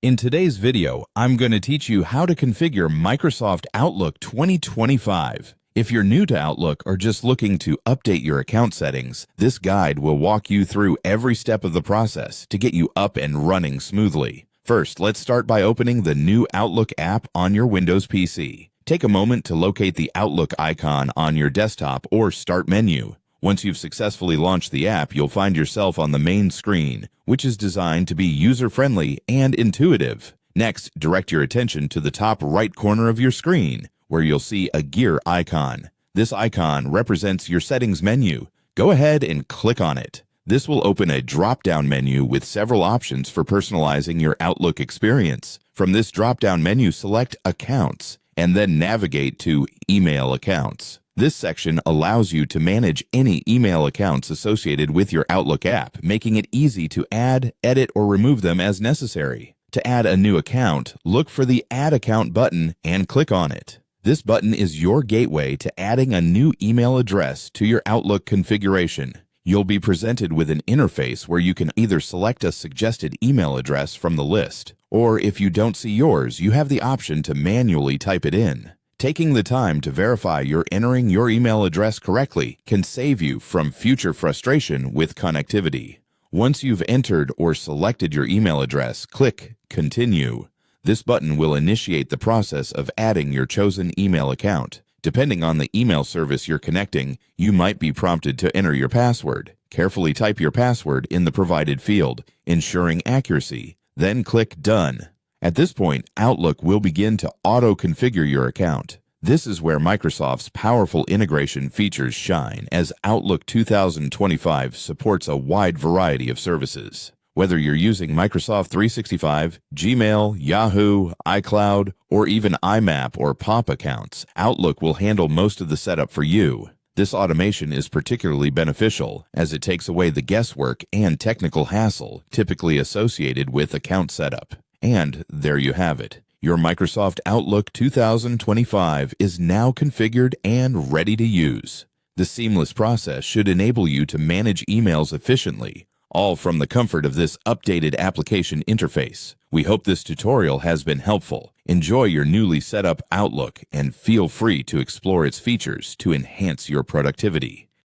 In today's video, I'm going to teach you how to configure Microsoft Outlook 2025. If you're new to Outlook or just looking to update your account settings, this guide will walk you through every step of the process to get you up and running smoothly. First, let's start by opening the new Outlook app on your Windows PC. Take a moment to locate the Outlook icon on your desktop or Start menu. Once you've successfully launched the app, you'll find yourself on the main screen, which is designed to be user-friendly and intuitive. Next, direct your attention to the top right corner of your screen, where you'll see a gear icon. This icon represents your settings menu. Go ahead and click on it. This will open a drop-down menu with several options for personalizing your Outlook experience. From this drop-down menu, select Accounts, and then navigate to Email Accounts. This section allows you to manage any email accounts associated with your Outlook app, making it easy to add, edit, or remove them as necessary. To add a new account, look for the Add Account button and click on it. This button is your gateway to adding a new email address to your Outlook configuration. You'll be presented with an interface where you can either select a suggested email address from the list, or if you don't see yours, you have the option to manually type it in. Taking the time to verify you're entering your email address correctly can save you from future frustration with connectivity. Once you've entered or selected your email address, click Continue. This button will initiate the process of adding your chosen email account. Depending on the email service you're connecting, you might be prompted to enter your password. Carefully type your password in the provided field, ensuring accuracy. Then click Done. At this point, Outlook will begin to auto-configure your account. This is where Microsoft's powerful integration features shine, as Outlook 2025 supports a wide variety of services. Whether you're using Microsoft 365, Gmail, Yahoo, iCloud, or even IMAP or POP accounts, Outlook will handle most of the setup for you. This automation is particularly beneficial, as it takes away the guesswork and technical hassle typically associated with account setup. And there you have it. Your Microsoft Outlook 2025 is now configured and ready to use. The seamless process should enable you to manage emails efficiently, all from the comfort of this updated application interface. We hope this tutorial has been helpful. Enjoy your newly set up Outlook and feel free to explore its features to enhance your productivity.